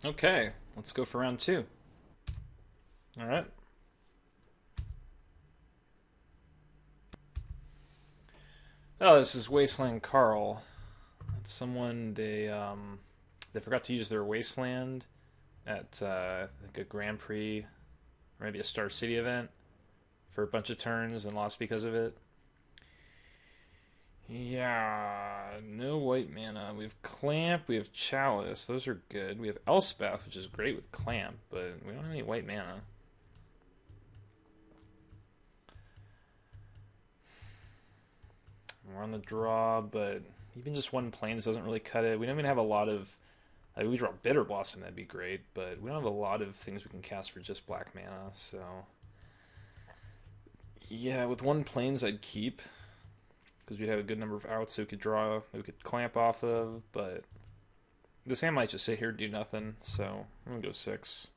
Okay, let's go for round two. All right. Oh, this is Wasteland Carl. It's someone they forgot to use their wasteland at I think a Grand Prix or maybe a Star City event for a bunch of turns and lost because of it. Yeah, no white mana. We have Clamp, we have Chalice. Those are good. We have Elspeth, which is great with Clamp, but we don't have any white mana. We're on the draw, but even just one plains doesn't really cut it. We don't even have a lot of. We draw Bitter Blossom, that'd be great, but we don't have a lot of things we can cast for just black mana. So yeah, with one plains I'd keep because we'd have a good number of outs that we could draw, that we could clamp off of. But this hand might just sit here and do nothing. So I'm gonna go 6.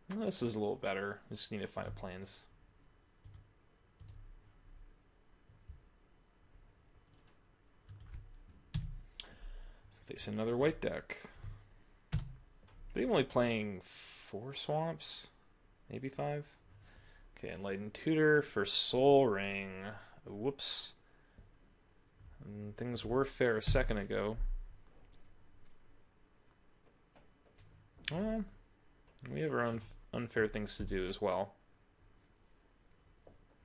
This is a little better. Just need to find a plains. Face another white deck. They're only playing 4 swamps, maybe 5. Okay, Enlightened Tutor for Soul Ring. Whoops. And things were fair a second ago. Well, we have our own unfair things to do as well.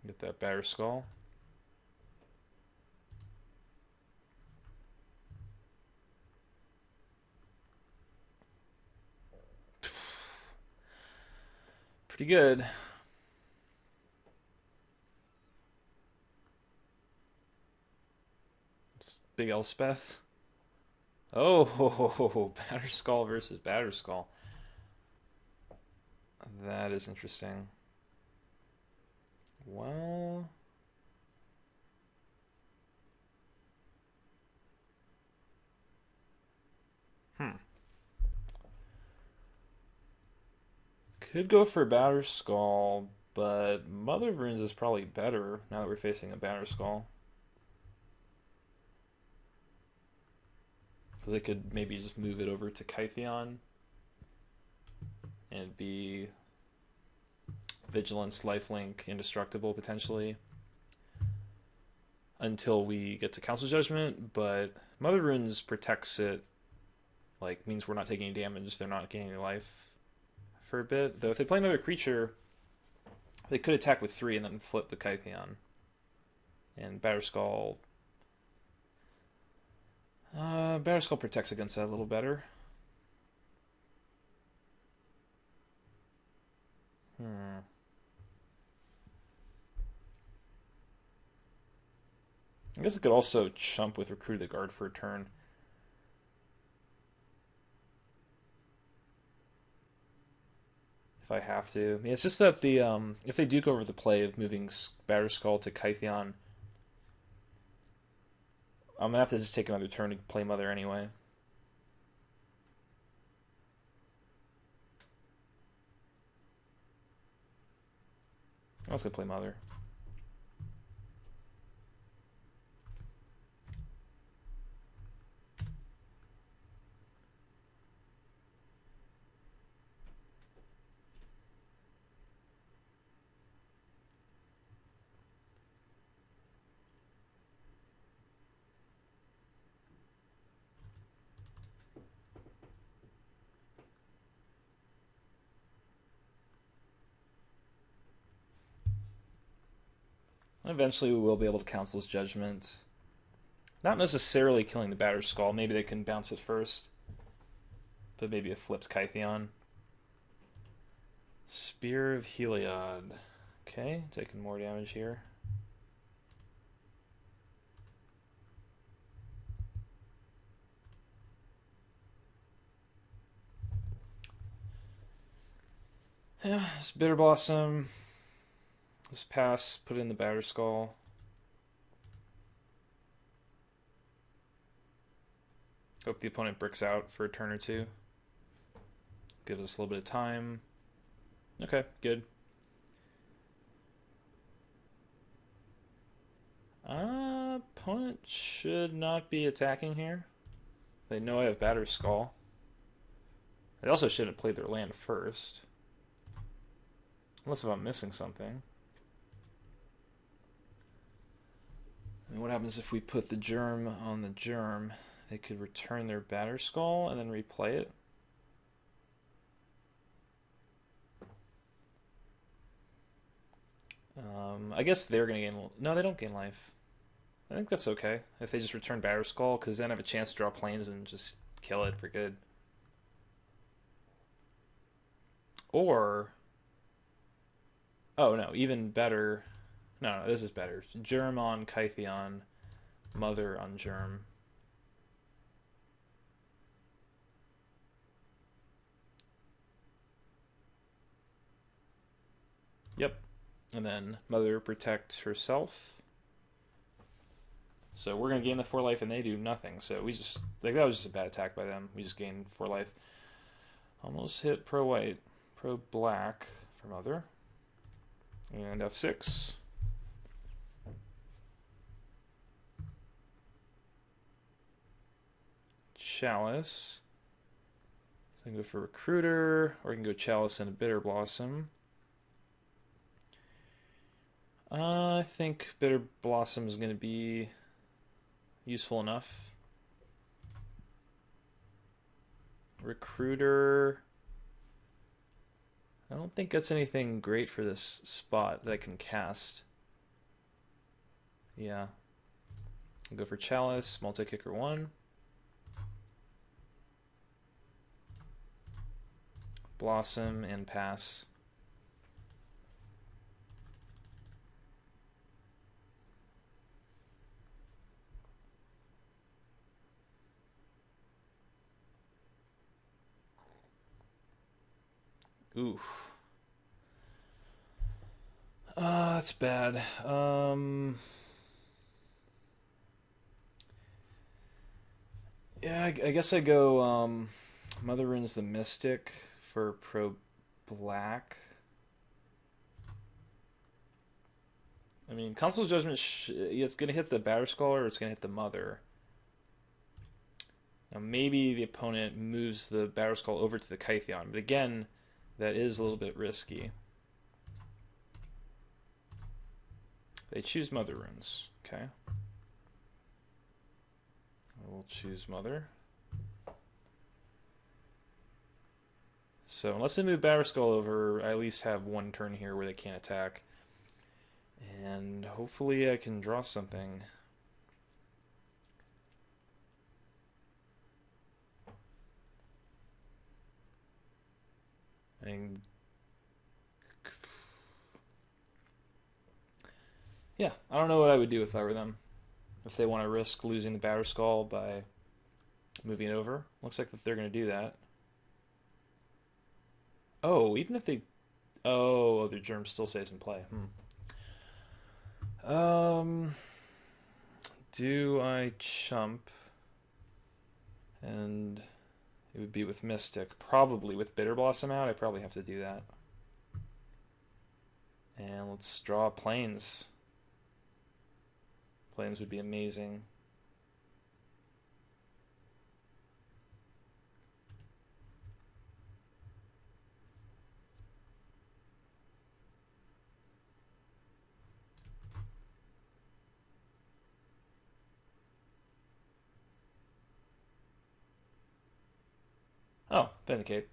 Get that Batter Skull. Pretty good. It's Big Elspeth. Oh, Batter Skull versus Batter Skull. That is interesting. Well, hmm. Could go for Batter Skull, but Mother of Runes is probably better now that we're facing a Batter Skull. So they could maybe just move it over to Kytheon and be Vigilance, Lifelink, Indestructible potentially until we get to Council Judgment. But Mother of Runes protects it, like means we're not taking any damage. They're not gaining any life for a bit. Though if they play another creature, they could attack with 3 and then flip the Kytheon. And Batterskull Batterskull protects against that a little better. Hmm. I guess it could also chump with Recruit the Guard for a turn. If I have to. I mean, it's just that the if they do go over the play of moving Batterskull to Kytheon, I'm gonna have to just take another turn to play Mother anyway. I was gonna play Mother. Eventually, we will be able to Council's Judgment. Not necessarily killing the Batterskull. Maybe they can bounce it first. But maybe a flipped Kytheon. Spear of Heliod. Okay, taking more damage here. Yeah, this Bitter Blossom. This pass, put in the Batterskull. Hope the opponent bricks out for a turn or two. Gives us a little bit of time. Okay, good. Opponent should not be attacking here. They know I have Batterskull. Skull. They also shouldn't have played their land first. Unless if I'm missing something. And what happens if we put the germ on the germ? They could return their Batterskull and then replay it. I guess they're going to gain... No, they don't gain life. I think that's okay if they just return Batterskull, because then I have a chance to draw planes and just kill it for good. Or... Oh, no, even better... No, this is better. Germ on Kytheon, Mother on Germ. Yep. And then Mother protect herself. So we're going to gain the 4 life and they do nothing. So we just... Like, that was just a bad attack by them. We just gained 4 life. Almost hit pro-white. Pro-black for Mother. And F6. Chalice. So I can go for Recruiter, or I can go Chalice and a Bitter Blossom. I think Bitter Blossom is going to be useful enough. Recruiter. I don't think that's anything great for this spot that I can cast. Yeah. I'll go for Chalice, multi-kicker 1. Blossom and pass. Oof. That's bad. Yeah, I guess I go Mother Rune's the Mystic for pro black. I mean, Council's Judgment, it's going to hit the Batterskull or it's going to hit the Mother. Now, maybe the opponent moves the Batterskull over to the Kytheon, but again, that is a little bit risky. They choose Mother Runes. Okay. We'll choose Mother. So unless they move Batterskull over, I at least have one turn here where they can't attack. And hopefully I can draw something. And yeah, I don't know what I would do if I were them. If they want to risk losing the Batterskull by moving it over. Looks like that they're going to do that. Oh, even if they... Oh, their germ still stays in play. Do I chump? And it would be with Mystic. Probably with Bitter Blossom out, I probably have to do that. And let's draw planes. Planes would be amazing. Oh, Vindicate.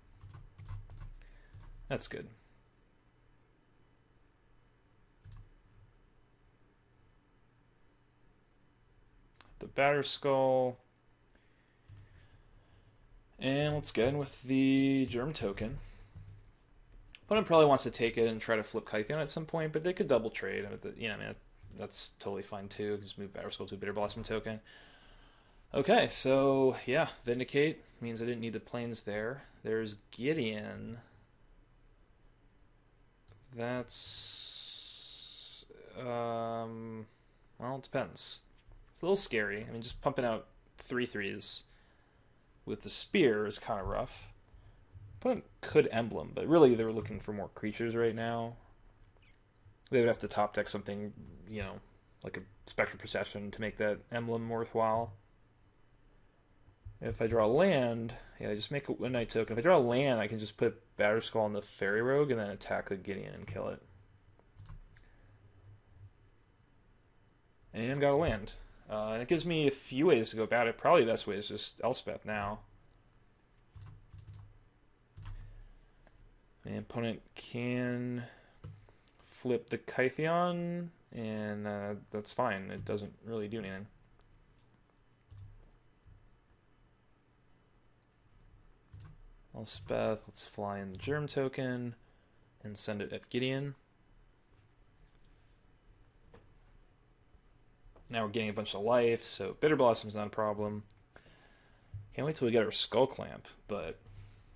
That's good. The Batterskull. And let's get in with the Germ token. Opponent probably wants to take it and try to flip Kytheon at some point, but they could double trade. You know, I mean, that's totally fine too. Just move Batterskull to a Bitter Blossom token. Okay, so yeah, Vindicate means I didn't need the planes there. There's Gideon. That's well, it depends. It's a little scary. I mean, just pumping out 3/3s with the spear is kind of rough. Opponent could Emblem, but really they're looking for more creatures right now. They would have to top deck something, you know, like a Spectral Procession to make that Emblem worthwhile. If I draw land, yeah, I just make a Night token. If I draw land, I can just put Batterskull on the Fairy Rogue and then attack the Gideon and kill it. And got a land. And it gives me a few ways to go about it. Probably the best way is just Elspeth now. My opponent can flip the Kytheon, and that's fine. It doesn't really do anything. Elspeth, let's fly in the Germ token and send it at Gideon. Now we're getting a bunch of life, so Bitter Blossom's not a problem. Can't wait till we get our Skull Clamp, but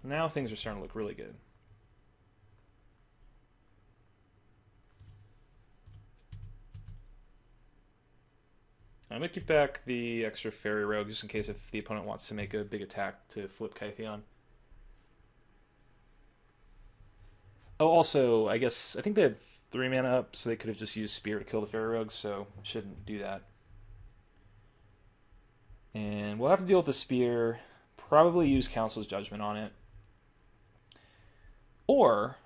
now things are starting to look really good. I'm going to keep back the extra Fairy Rogue just in case if the opponent wants to make a big attack to flip Kytheon. Oh, also, I think they had 3 mana up, so they could have just used Spear to kill the Fairy Rogue, so shouldn't do that. And we'll have to deal with the Spear, probably use Council's Judgment on it. Or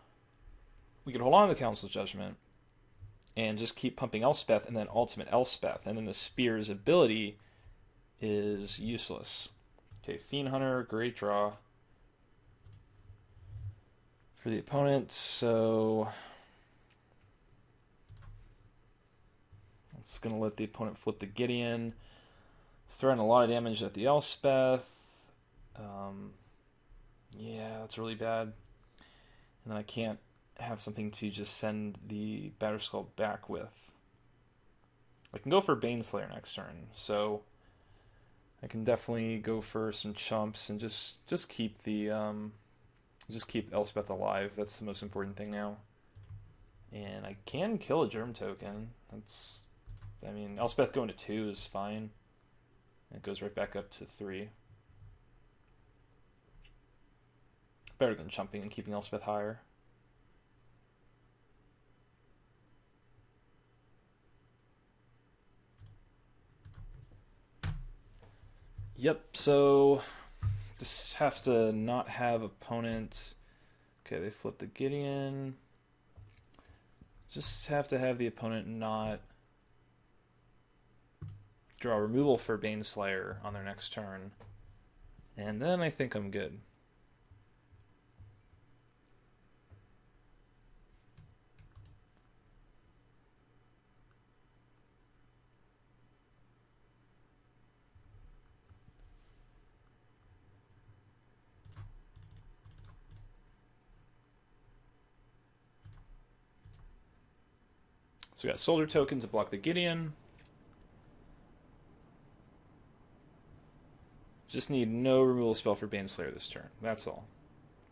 we could hold on to the Council's Judgment and just keep pumping Elspeth and then ultimate Elspeth, and then the Spear's ability is useless. Okay, Fiend Hunter, great draw for the opponent, so it's going to let the opponent flip the Gideon, throwing a lot of damage at the Elspeth. Yeah, that's really bad. And then I can't have something to just send the Batterskull back with. I can go for Baneslayer next turn, so I can definitely go for some chumps and just keep the just keep Elspeth alive. That's the most important thing now. And I can kill a Germ token. I mean, Elspeth going to 2 is fine. It goes right back up to 3. Better than chumping and keeping Elspeth higher. Yep, so just have to not have opponent. Okay, they flip the Gideon. Just have to have the opponent not draw removal for Baneslayer on their next turn. And then I think I'm good. So we got Soldier Token to block the Gideon. Just need no removal spell for Baneslayer this turn. That's all.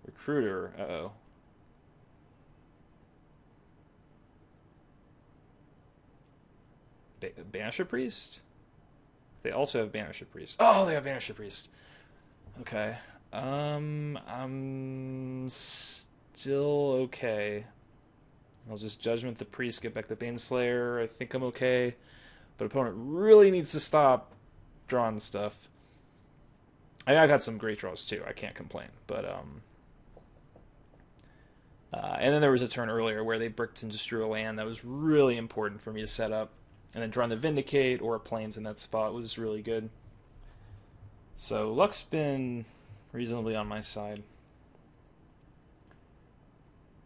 Recruiter, uh-oh. Banisher Priest? They also have Banisher Priest. Oh, they have Banisher Priest. Okay. I'm still okay. I'll just Judgment the Priest, get back the Baneslayer. I think I'm okay. But opponent really needs to stop drawing stuff. I've had some great draws too. I can't complain. But and then there was a turn earlier where they bricked and just drew a land that was really important for me to set up. And then drawing the Vindicate or Plains in that spot was really good. So luck's been reasonably on my side.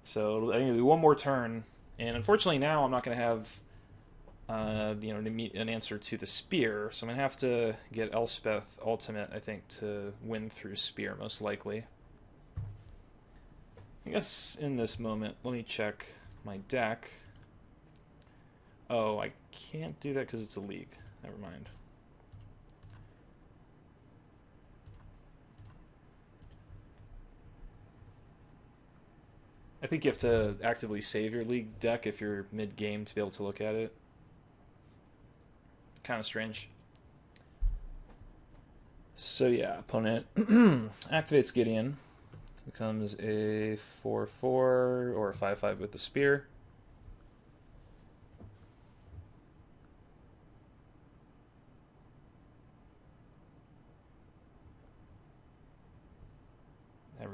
So I think it'll be one more turn, and unfortunately now I'm not going to have, to meet an answer to the Spear. So I'm going to have to get Elspeth Ultimate, I think, to win through Spear most likely. I guess in this moment, let me check my deck. Oh, I can't do that because it's a league. Never mind. I think you have to actively save your league deck if you're mid-game to be able to look at it. Kind of strange. So yeah, opponent activates Gideon. Becomes a 4/4 or a 5/5 with the Spear.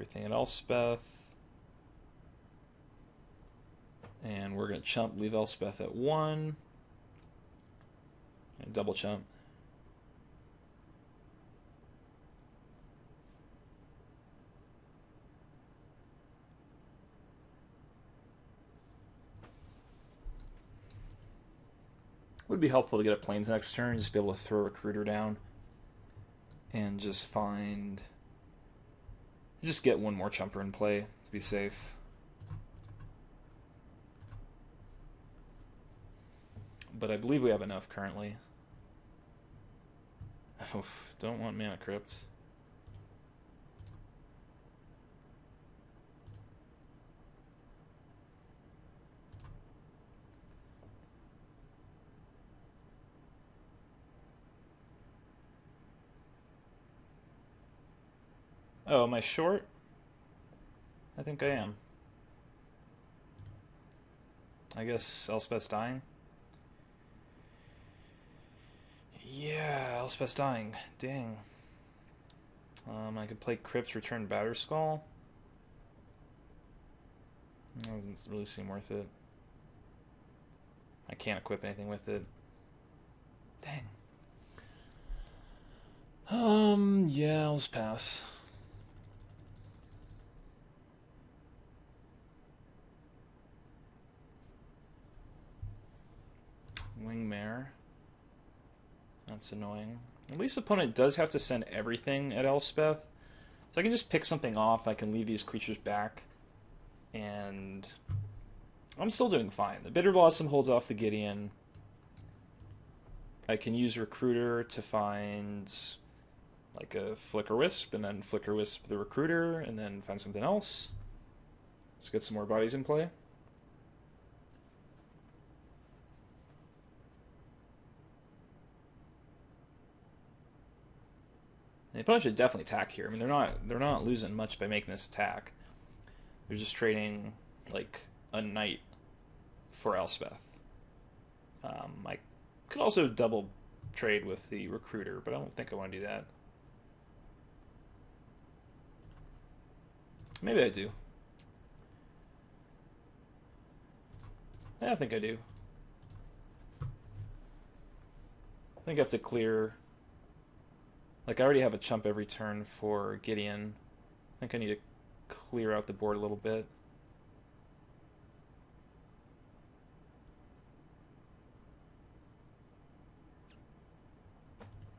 everything at Elspeth. And we're going to chump, leave Elspeth at 1. And double chump. Would be helpful to get a plains next turn, just be able to throw a recruiter down and just get one more chumper in play to be safe. But I believe we have enough currently. Oof, don't want Mana Crypt. Oh, am I short? I think I am. I guess Elspeth's dying. Yeah, Elspeth's dying. Dang. I could play Crypt, return Batterskull. That doesn't really seem worth it. I can't equip anything with it. Dang. Yeah, I'll just pass. Wingmare. That's annoying. At least the opponent does have to send everything at Elspeth. So I can just pick something off. I can leave these creatures back. And I'm still doing fine. The Bitter Blossom holds off the Gideon. I can use Recruiter to find like a Flicker Wisp, and then Flicker Wisp the Recruiter, and then find something else. Just get some more bodies in play. The opponent should definitely attack here. I mean, they're not losing much by making this attack. They're just trading like a knight for Elspeth. I could also double trade with the Recruiter, but I don't think I want to do that. Maybe I do. Yeah, I think I do. I think I have to clear. Like, I already have a chump every turn for Gideon. I think I need to clear out the board a little bit.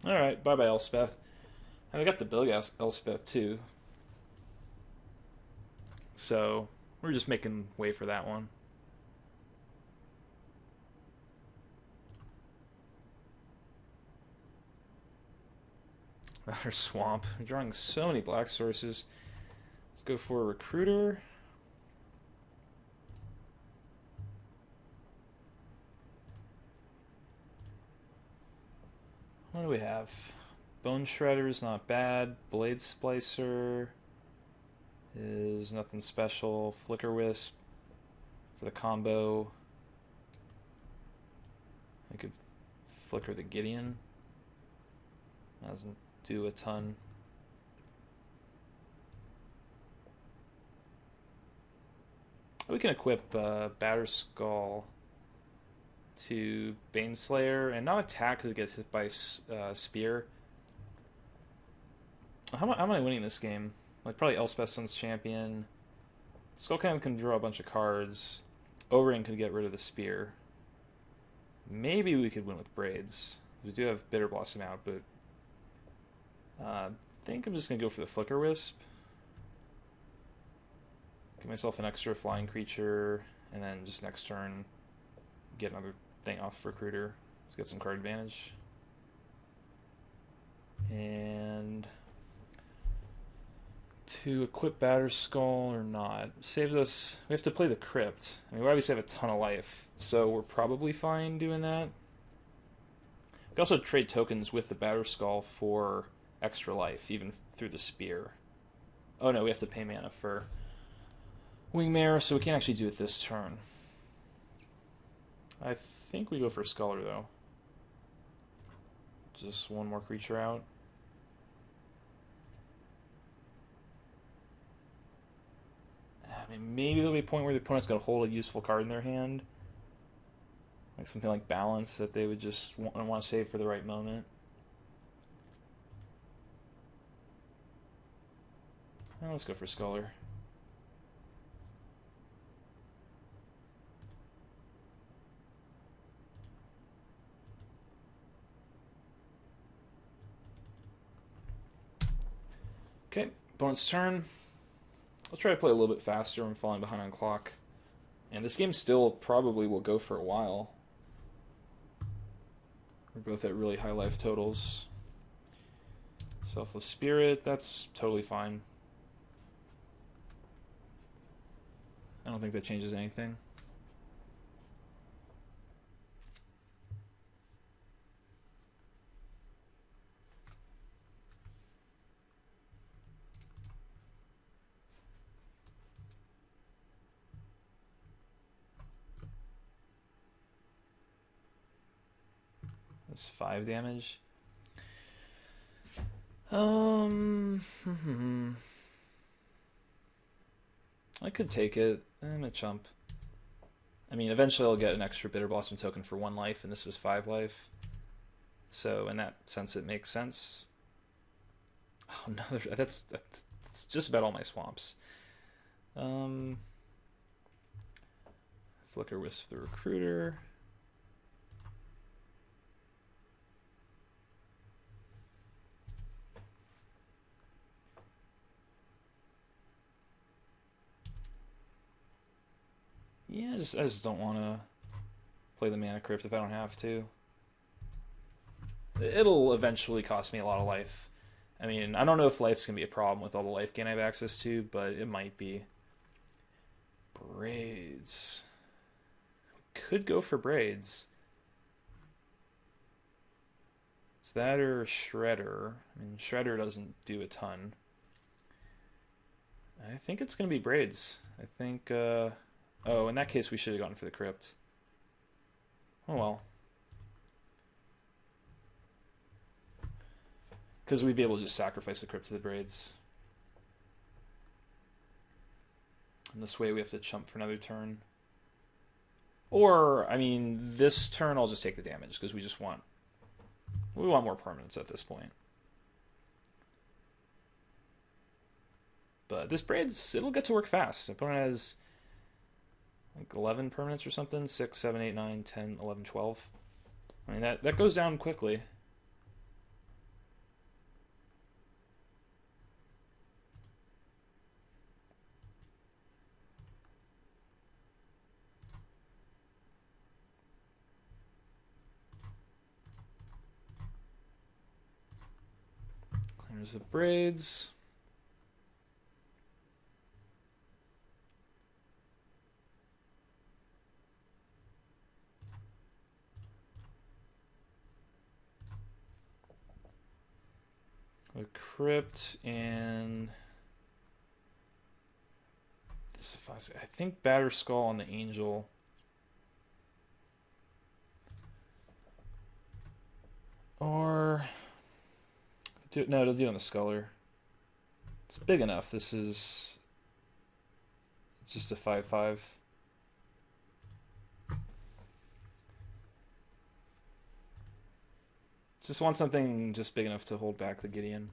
Alright, bye-bye Elspeth. And I got the big Elspeth too. So, we're just making way for that one. Another swamp. I'm drawing so many black sources. Let's go for a Recruiter. What do we have? Bone Shredder is not bad. Blade Splicer is nothing special. Flicker Wisp for the combo. I could flicker the Gideon. Doesn't do a ton. We can equip Batterskull to Baneslayer and not attack because it gets hit by Spear. How am I winning this game? Like, probably Elspeth Sun's Champion. Skullcam can draw a bunch of cards. Overin can get rid of the Spear. Maybe we could win with Braids. We do have Bitter Blossom out, but I think I'm just going to go for the Flicker Wisp. Get myself an extra flying creature, and then just next turn get another thing off Recruiter. Just get some card advantage. And to equip Batterskull or not saves us. We have to play the Crypt. I mean, we obviously have a ton of life, so we're probably fine doing that. We can also trade tokens with the Batterskull for extra life, even through the Spear. Oh no, we have to pay mana for Wingmare, so we can't actually do it this turn. I think we go for Sculler, though. Just one more creature out. I mean, maybe there'll be a point where the opponent's going to hold a useful card in their hand, like something like Balance that they would just want to save for the right moment. Well, let's go for Sculler. Okay, opponent's turn. I'll try to play a little bit faster. I'm falling behind on clock. And this game still probably will go for a while. We're both at really high life totals. Selfless Spirit, that's totally fine. I don't think that changes anything. That's 5 damage. I could take it. I'm a chump. I mean, eventually I'll get an extra Bitter Blossom token for 1 life, and this is 5 life. So in that sense, it makes sense. Oh no, that's just about all my swamps. Flicker Wisp the Recruiter. Yeah, I just don't want to play the Mana Crypt if I don't have to. It'll eventually cost me a lot of life. I mean, I don't know if life's going to be a problem with all the life gain I have access to, but it might be. Braids. Could go for Braids. It's that or Shredder. I mean, Shredder doesn't do a ton. I think it's going to be Braids. I think, oh, in that case, we should have gone for the Crypt. Oh well. Because we'd be able to just sacrifice the Crypt to the Braids. And this way we have to chump for another turn. Or, I mean, this turn I'll just take the damage, because we want more permanents at this point. But this Braids, it'll get to work fast. The opponent has like 11 permanents or something. 6, 7, 8, 9, 10, 11, 12. I mean, that goes down quickly. There's the Braids. A Crypt and this is I think Batter Skull on the Angel. Or no, it'll do on the Sculler. It's big enough. This is just a 5/5. Just want something just big enough to hold back the Gideon.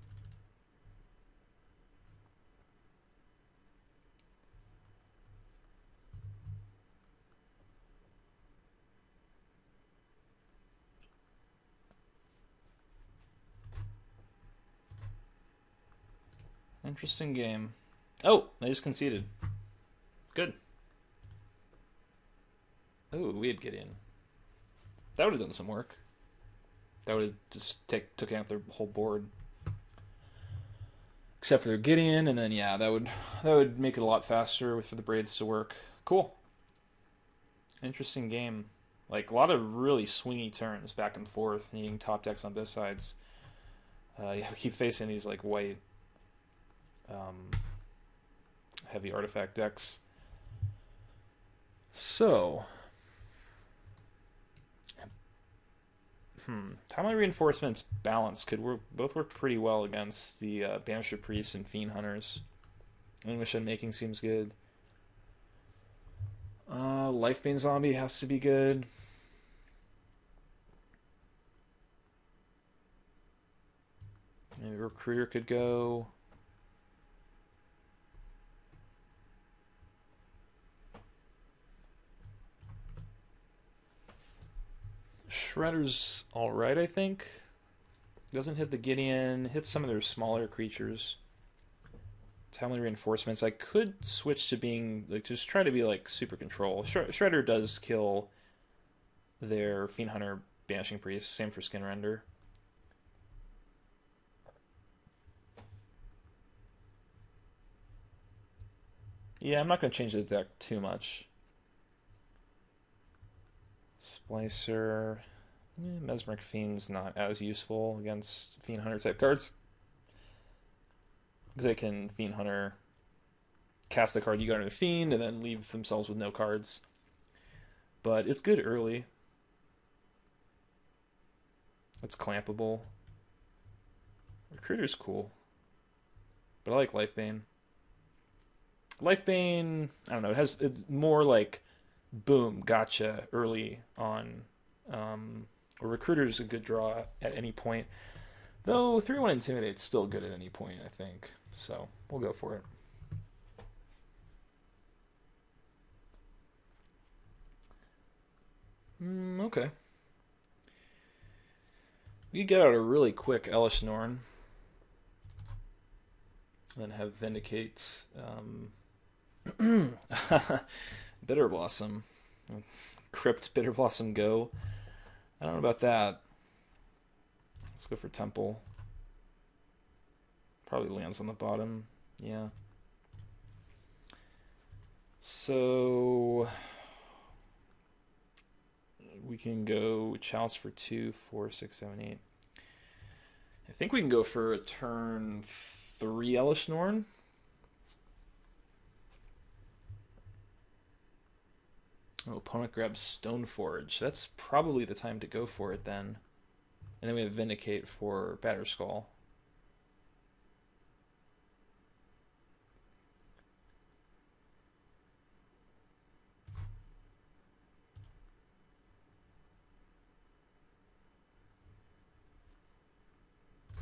Interesting game. Oh, they just conceded. Good. Oh, we had Gideon. That would have done some work. That would have just took out their whole board. Except for their Gideon, and then yeah, that would make it a lot faster for the Braids to work. Cool. Interesting game. Like a lot of really swingy turns back and forth, needing top decks on both sides. Yeah, we keep facing these like white heavy artifact decks. So, Timeline Reinforcements Balance could both work pretty well against the Banisher Priests and Fiend Hunters. English Unmaking seems good. Lifebane Zombie has to be good. Maybe Recruiter could go. Shredder's alright, I think. Doesn't hit the Gideon, hits some of their smaller creatures. Timely reinforcements. I could switch to being, like, just try to be like super control. Shredder does kill their Fiend Hunter Banishing Priest. Same for Skin Render. Yeah, I'm not going to change the deck too much. Splicer. Mesmeric Fiend's not as useful against Fiend Hunter type cards. Because they can Fiend Hunter, cast a card you got into the Fiend, and then leave themselves with no cards. But it's good early. It's clampable. Recruiter's cool. But I like Lifebane. Lifebane, I don't know, it's more like boom, gotcha early on. Or Recruiter's a good draw at any point. Though 3-1 Intimidate's still good at any point, I think. So we'll go for it. Okay. We could get out a really quick Elish Norn. And then have Vindicate. Bitter Blossom. Crypt Bitter Blossom go. I don't know about that. Let's go for Temple. Probably lands on the bottom. Yeah. So we can go Chalice for 2, 4, 6, 7, 8. I think we can go for a turn 3 Elish Norn. Oh, opponent grabs Stoneforge. That's probably the time to go for it then. And then we have Vindicate for Batterskull.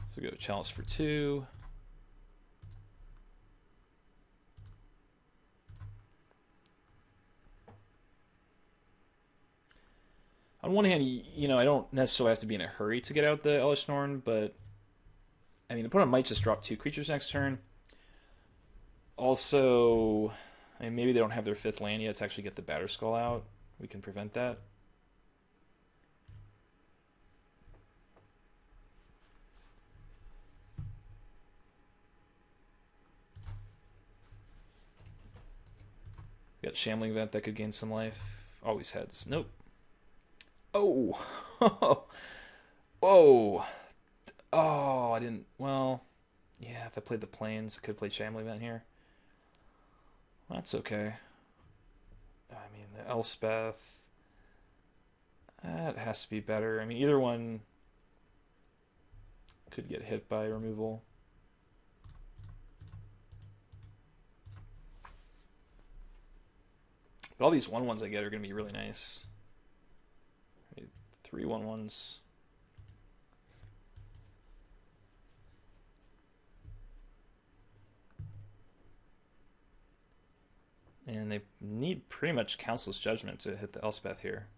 So we go Chalice for 2. On one hand, you know, I don't necessarily have to be in a hurry to get out the Elish Norn, but I mean, the opponent might just drop 2 creatures next turn. Also, I mean, maybe they don't have their 5th land yet to actually get the Batterskull out. We can prevent that. We got Shambling Vent that could gain some life. Always heads. Nope. Oh! Whoa! Oh, I didn't... Well, yeah, if I played the Plains, I could play Shambling Vent here. That's okay. I mean, the Elspeth... That has to be better. I mean, either one could get hit by removal. But all these 1/1s I get are going to be really nice. 3 1/1s. And they need pretty much Council's Judgment to hit the Elspeth here.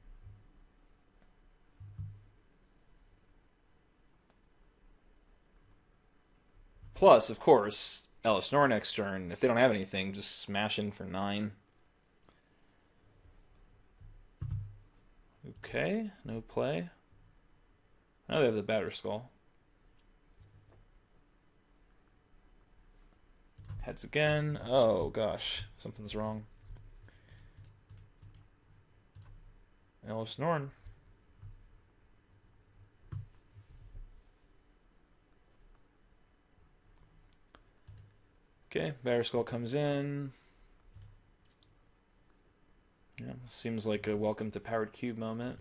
Plus, of course, Elish Norn next turn. If they don't have anything, just smash in for 9. Okay, no play. Now they have the Batterskull. Heads again. Oh gosh, something's wrong. Elish Norn. Okay, Batterskull comes in. Yeah, seems like a welcome to Powered Cube moment.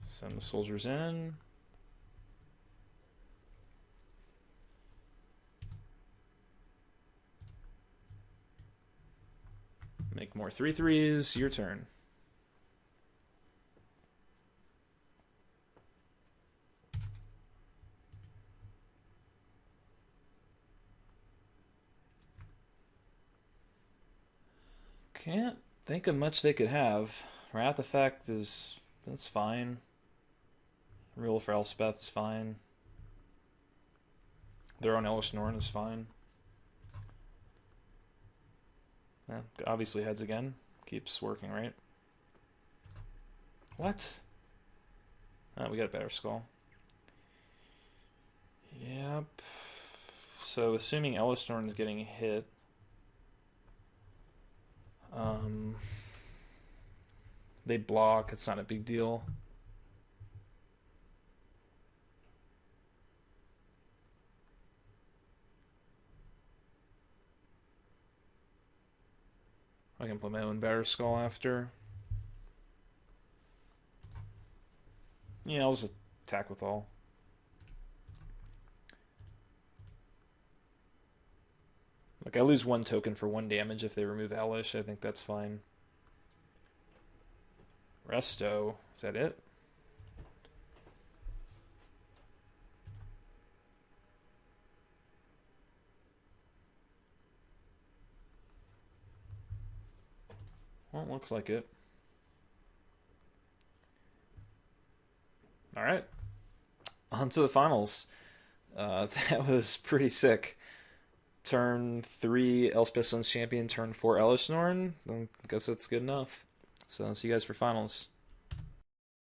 Send the soldiers in. Make more 3/3s. Your turn. Can't think of much they could have. Wrath Effect that's fine. Rule for Elspeth is fine. Their own Elish Norn is fine. Yeah, obviously heads again. Keeps working, right? What? Oh, we got a better skull. Yep. So assuming Elish Norn is getting hit. They block, it's not a big deal. I can play my own Better Skull after. Yeah, I'll just attack with all. Like, I lose 1 token for 1 damage if they remove Elish. I think that's fine. Resto. Is that it? Well, it looks like it. Alright. On to the finals. That was pretty sick. Turn 3 Elspeth Sun's Champion, turn 4 Elish Norn. I guess that's good enough. So, see you guys for finals.